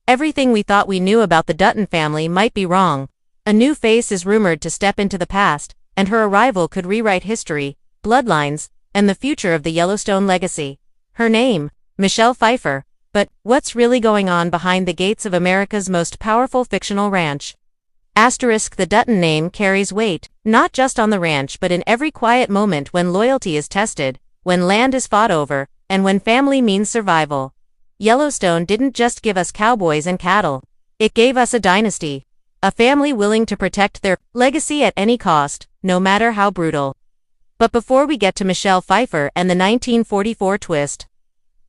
Everything we thought we knew about the Dutton family might be wrong. A new face is rumored to step into the past, and her arrival could rewrite history, bloodlines, and the future of the Yellowstone legacy. Her name, Michelle Pfeiffer. But what's really going on behind the gates of America's most powerful fictional ranch? Asterisk, the Dutton name carries weight, not just on the ranch but in every quiet moment when loyalty is tested, when land is fought over, and when family means survival. Yellowstone didn't just give us cowboys and cattle. It gave us a dynasty. A family willing to protect their legacy at any cost, no matter how brutal. But before we get to Michelle Pfeiffer and the 1944 twist,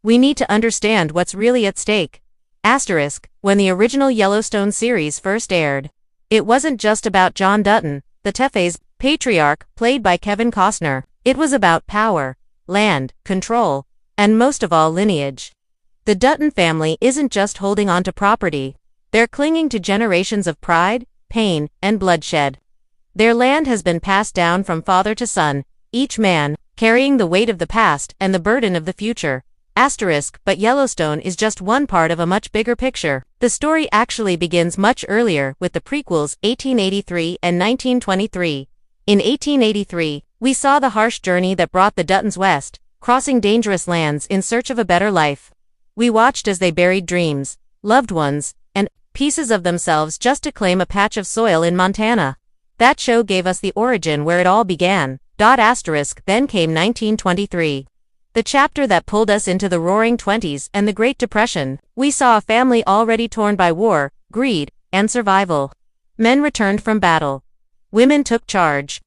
we need to understand what's really at stake. Asterisk, when the original Yellowstone series first aired, it wasn't just about John Dutton, the Tefe's patriarch, played by Kevin Costner. It was about power, land, control, and most of all lineage. The Dutton family isn't just holding on to property. They're clinging to generations of pride, pain, and bloodshed. Their land has been passed down from father to son, each man carrying the weight of the past and the burden of the future. Asterisk, but Yellowstone is just one part of a much bigger picture. The story actually begins much earlier with the prequels 1883 and 1923. In 1883, we saw the harsh journey that brought the Duttons west, crossing dangerous lands in search of a better life. We watched as they buried dreams, loved ones, and pieces of themselves just to claim a patch of soil in Montana. That show gave us the origin where it all began. Asterisk, then came 1923. The chapter that pulled us into the Roaring Twenties and the Great Depression. We saw a family already torn by war, greed, and survival. Men returned from battle. Women took charge.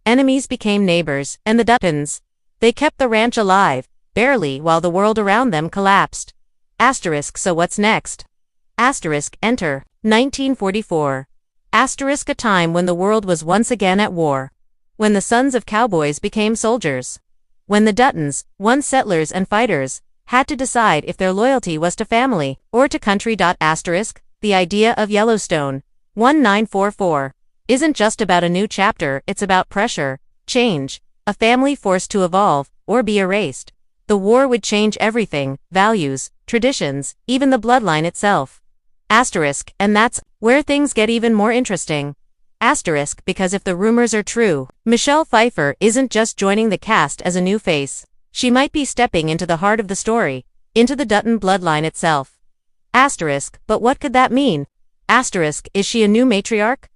Enemies became neighbors, and the Duttons, they kept the ranch alive, barely, while the world around them collapsed. Asterisk, so what's next? Asterisk, enter 1944. Asterisk, a time when the world was once again at war. When the sons of cowboys became soldiers. When the Duttons, once settlers and fighters, had to decide if their loyalty was to family or to country. Asterisk, the idea of Yellowstone 1944 isn't just about a new chapter, it's about pressure, change, a family forced to evolve or be erased. The war would change everything, values, traditions, even the bloodline itself. Asterisk, and that's where things get even more interesting. Asterisk, because if the rumors are true, Michelle Pfeiffer isn't just joining the cast as a new face. She might be stepping into the heart of the story, into the Dutton bloodline itself. Asterisk, but what could that mean? Asterisk, is she a new matriarch?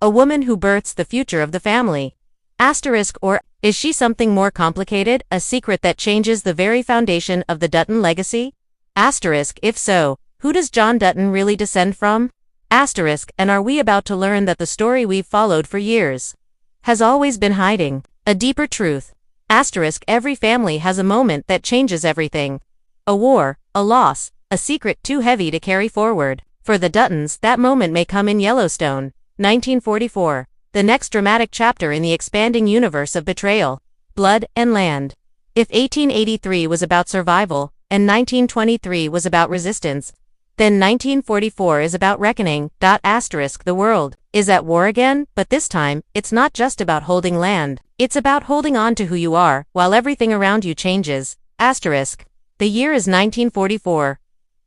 A woman who births the future of the family? Asterisk, or is she something more complicated, a secret that changes the very foundation of the Dutton legacy? Asterisk, if so, who does John Dutton really descend from? Asterisk, and are we about to learn that the story we've followed for years has always been hiding a deeper truth? Asterisk, every family has a moment that changes everything. A war, a loss, a secret too heavy to carry forward. For the Duttons, that moment may come in Yellowstone 1944, the next dramatic chapter in the expanding universe of betrayal, blood, and land. If 1883 was about survival, and 1923 was about resistance, then 1944 is about reckoning. Asterisk, the world is at war again, but this time, it's not just about holding land. It's about holding on to who you are, while everything around you changes. Asterisk, the year is 1944.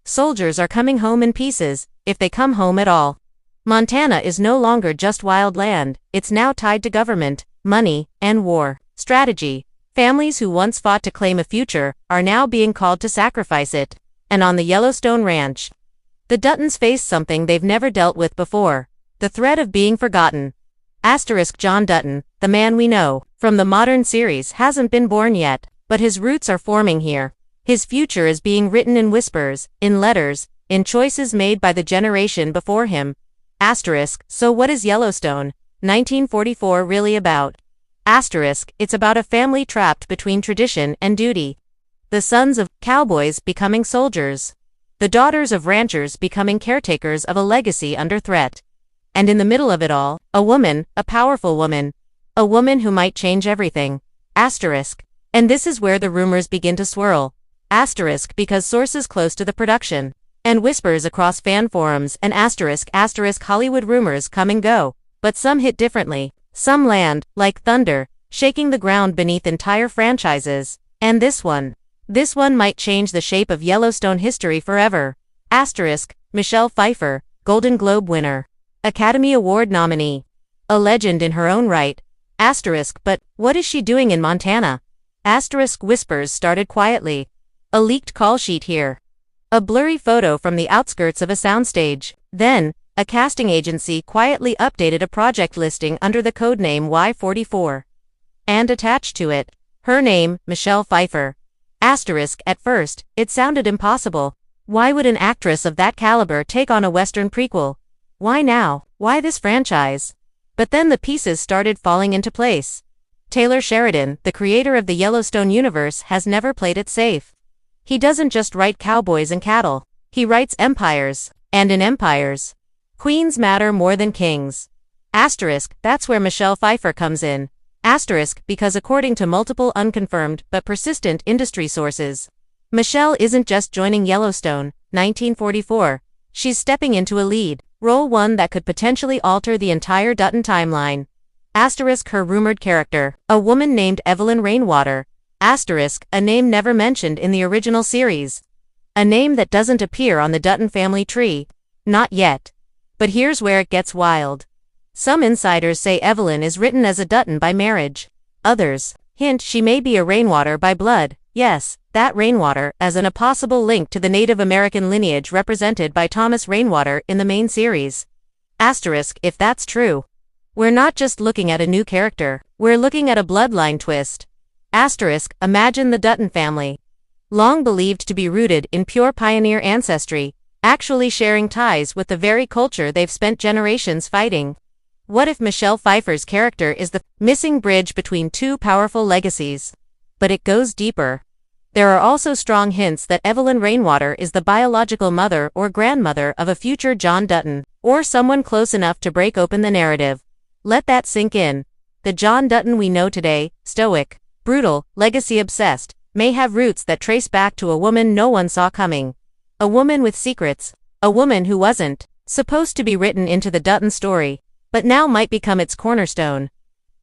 Soldiers are coming home in pieces, if they come home at all. Montana is no longer just wild land, it's now tied to government, money, and war strategy. Families who once fought to claim a future are now being called to sacrifice it. And on the Yellowstone ranch, the Duttons face something they've never dealt with before, the threat of being forgotten. Asterisk, John Dutton, the man we know from the modern series, hasn't been born yet, but his roots are forming here. His future is being written in whispers, in letters, in choices made by the generation before him. Asterisk, so what is Yellowstone 1944 really about? Asterisk, it's about a family trapped between tradition and duty. The sons of cowboys becoming soldiers. The daughters of ranchers becoming caretakers of a legacy under threat. And in the middle of it all, a woman, a powerful woman. A woman who might change everything. Asterisk. And this is where the rumors begin to swirl. Asterisk, because sources close to the production. And whispers across fan forums, and asterisk, Hollywood rumors come and go. But some hit differently. Some land, like thunder, shaking the ground beneath entire franchises. And this one might change the shape of Yellowstone history forever. Asterisk, Michelle Pfeiffer, Golden Globe winner. Academy Award nominee. A legend in her own right. Asterisk, but what is she doing in Montana? Asterisk whispers started quietly. A leaked call sheet here. A blurry photo from the outskirts of a soundstage. Then, a casting agency quietly updated a project listing under the codename Y44. And attached to it, her name, Michelle Pfeiffer. Asterisk, at first, it sounded impossible. Why would an actress of that caliber take on a Western prequel? Why now? Why this franchise? But then the pieces started falling into place. Taylor Sheridan, the creator of the Yellowstone universe, has never played it safe. He doesn't just write cowboys and cattle. He writes empires. And in empires, queens matter more than kings. Asterisk, that's where Michelle Pfeiffer comes in. Asterisk, because according to multiple unconfirmed but persistent industry sources, Michelle isn't just joining Yellowstone, 1944. She's stepping into a lead role, one that could potentially alter the entire Dutton timeline. Asterisk, her rumored character, a woman named Evelyn Rainwater. Asterisk, a name never mentioned in the original series. A name that doesn't appear on the Dutton family tree. Not yet. But here's where it gets wild. Some insiders say Evelyn is written as a Dutton by marriage. Others hint she may be a Rainwater by blood. Yes, that Rainwater, as in a possible link to the Native American lineage represented by Thomas Rainwater in the main series. Asterisk, if that's true, we're not just looking at a new character, we're looking at a bloodline twist. Asterisk, imagine the Dutton family, long believed to be rooted in pure pioneer ancestry, actually sharing ties with the very culture they've spent generations fighting. What if Michelle Pfeiffer's character is the missing bridge between two powerful legacies? But it goes deeper. There are also strong hints that Evelyn Rainwater is the biological mother or grandmother of a future John Dutton, or someone close enough to break open the narrative. Let that sink in. The John Dutton we know today, stoic, brutal, legacy-obsessed, may have roots that trace back to a woman no one saw coming. A woman with secrets. A woman who wasn't supposed to be written into the Dutton story, but now might become its cornerstone.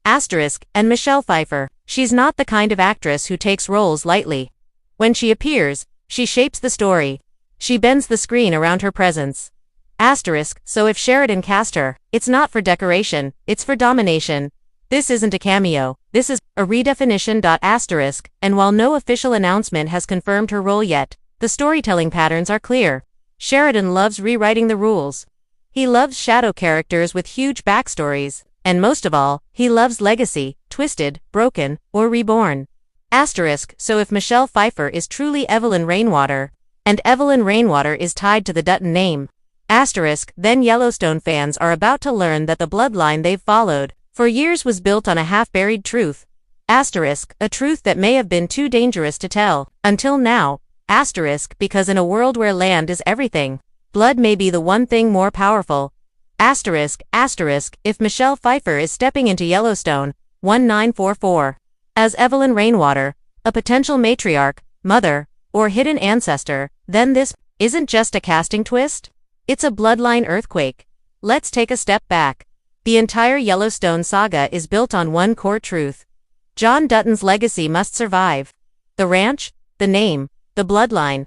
Asterisk, and Michelle Pfeiffer. She's not the kind of actress who takes roles lightly. When she appears, she shapes the story. She bends the screen around her presence. Asterisk, so if Sheridan cast her, it's not for decoration, it's for domination. This isn't a cameo, this is a redefinition. Asterisk, and while no official announcement has confirmed her role yet, the storytelling patterns are clear. Sheridan loves rewriting the rules. He loves shadow characters with huge backstories, and most of all, he loves legacy, twisted, broken, or reborn. Asterisk, so if Michelle Pfeiffer is truly Evelyn Rainwater, and Evelyn Rainwater is tied to the Dutton name, asterisk, then Yellowstone fans are about to learn that the bloodline they've followed for years was built on a half-buried truth. Asterisk, a truth that may have been too dangerous to tell, until now. Asterisk, because in a world where land is everything, blood may be the one thing more powerful. Asterisk, if Michelle Pfeiffer is stepping into Yellowstone, 1944, as Evelyn Rainwater, a potential matriarch, mother, or hidden ancestor, then this isn't just a casting twist. It's a bloodline earthquake. Let's take a step back. The entire Yellowstone saga is built on one core truth. John Dutton's legacy must survive. The ranch, the name, the bloodline.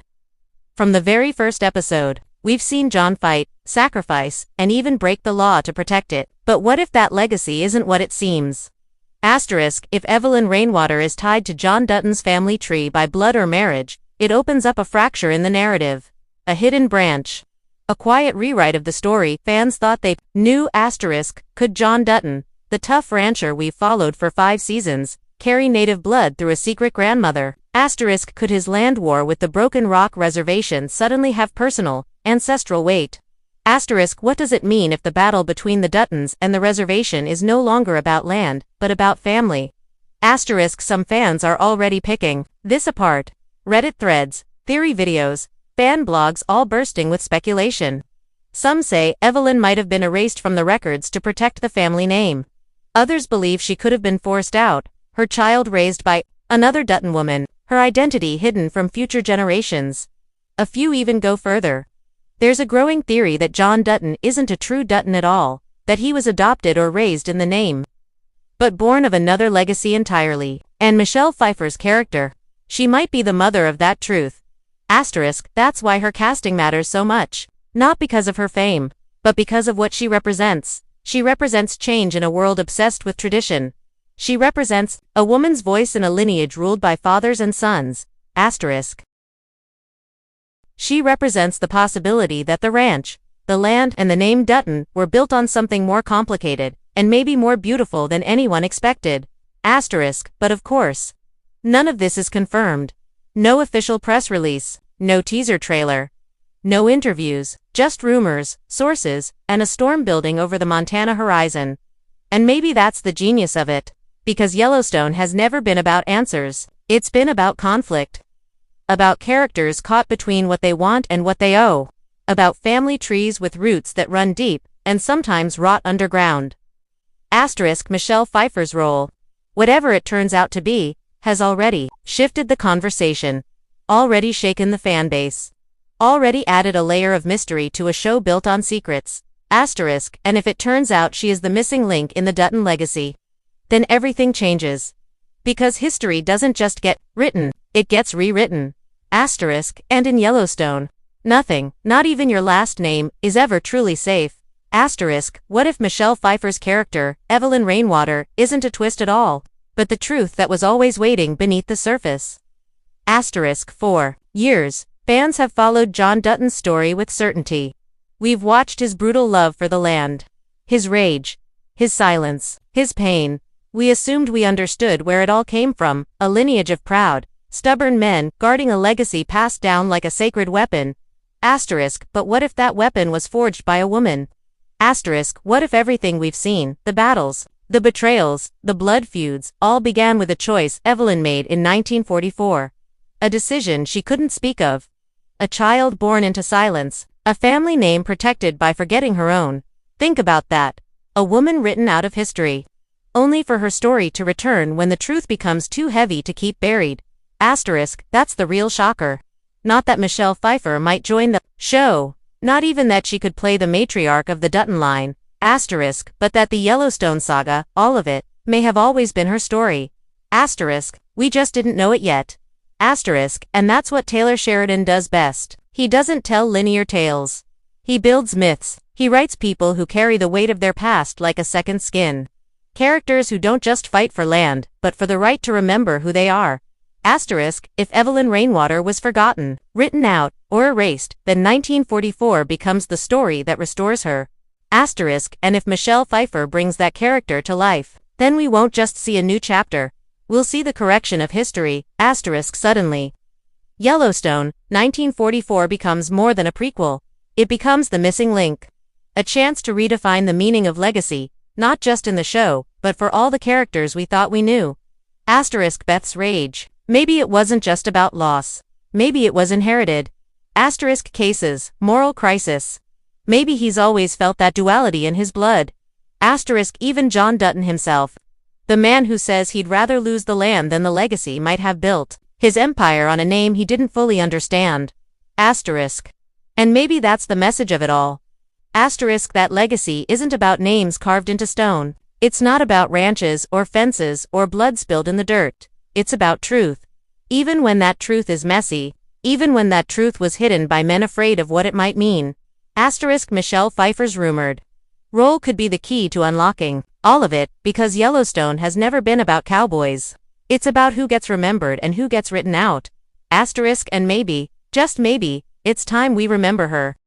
From the very first episode, we've seen John fight, sacrifice, and even break the law to protect it. But what if that legacy isn't what it seems? Asterisk, if Evelyn Rainwater is tied to John Dutton's family tree by blood or marriage, it opens up a fracture in the narrative. A hidden branch. A quiet rewrite of the story fans thought they knew. Asterisk, could John Dutton, the tough rancher we've followed for 5 seasons, carry native blood through a secret grandmother? Asterisk, could his land war with the Broken Rock Reservation suddenly have personal, ancestral weight? Asterisk, what does it mean if the battle between the Duttons and the reservation is no longer about land, but about family? Asterisk, some fans are already picking this apart. Reddit threads, theory videos, fan blogs all bursting with speculation. Some say Evelyn might have been erased from the records to protect the family name. Others believe she could have been forced out, her child raised by another Dutton woman, her identity hidden from future generations. A few even go further. There's a growing theory that John Dutton isn't a true Dutton at all, that he was adopted or raised in the name, but born of another legacy entirely. And Michelle Pfeiffer's character, she might be the mother of that truth. Asterisk, that's why her casting matters so much. Not because of her fame, but because of what she represents. She represents change in a world obsessed with tradition. She represents a woman's voice in a lineage ruled by fathers and sons. Asterisk. She represents the possibility that the ranch, the land, and the name Dutton were built on something more complicated, and maybe more beautiful than anyone expected. Asterisk, but of course, none of this is confirmed. No official press release, no teaser trailer, no interviews, just rumors, sources, and a storm building over the Montana horizon. And maybe that's the genius of it, because Yellowstone has never been about answers. It's been about conflict. About characters caught between what they want and what they owe. About family trees with roots that run deep, and sometimes rot underground. Asterisk Michelle Pfeiffer's role, whatever it turns out to be, has already shifted the conversation, already shaken the fan base, already added a layer of mystery to a show built on secrets. Asterisk, and if it turns out she is the missing link in the Dutton legacy, then everything changes. Because history doesn't just get written, it gets rewritten. Asterisk, and in Yellowstone, nothing, not even your last name, is ever truly safe. Asterisk, what if Michelle Pfeiffer's character, Evelyn Rainwater, isn't a twist at all, but the truth that was always waiting beneath the surface? Asterisk, for years, fans have followed John Dutton's story with certainty. We've watched his brutal love for the land, his rage, his silence, his pain. We assumed we understood where it all came from, a lineage of proud, stubborn men guarding a legacy passed down like a sacred weapon. Asterisk, but what if that weapon was forged by a woman? Asterisk, what if everything we've seen, the battles, the betrayals, the blood feuds, all began with a choice Evelyn made in 1944? A decision she couldn't speak of. A child born into silence, a family name protected by forgetting her own. Think about that. A woman written out of history, only for her story to return when the truth becomes too heavy to keep buried. Asterisk, that's the real shocker. Not that Michelle Pfeiffer might join the show, not even that she could play the matriarch of the Dutton line. Asterisk, but that the Yellowstone saga, all of it, may have always been her story. Asterisk, we just didn't know it yet. Asterisk, and that's what Taylor Sheridan does best. He doesn't tell linear tales. He builds myths. He writes people who carry the weight of their past like a second skin. Characters who don't just fight for land, but for the right to remember who they are. Asterisk, if Evelyn Rainwater was forgotten, written out, or erased, then 1944 becomes the story that restores her. Asterisk, and if Michelle Pfeiffer brings that character to life, then we won't just see a new chapter. We'll see the correction of history. Asterisk suddenly. Yellowstone, 1944 becomes more than a prequel. It becomes the missing link. A chance to redefine the meaning of legacy, not just in the show, but for all the characters we thought we knew. Asterisk Beth's rage. Maybe it wasn't just about loss. Maybe it was inherited. Asterisk cases, moral crisis. Maybe he's always felt that duality in his blood. Asterisk even John Dutton himself. The man who says he'd rather lose the land than the legacy might have built his empire on a name he didn't fully understand. Asterisk. And maybe that's the message of it all. Asterisk that legacy isn't about names carved into stone. It's not about ranches or fences or blood spilled in the dirt. It's about truth. Even when that truth is messy, even when that truth was hidden by men afraid of what it might mean. Asterisk Michelle Pfeiffer's rumored role could be the key to unlocking all of it, because Yellowstone has never been about cowboys. It's about who gets remembered and who gets written out. Asterisk and maybe, just maybe, it's time we remember her.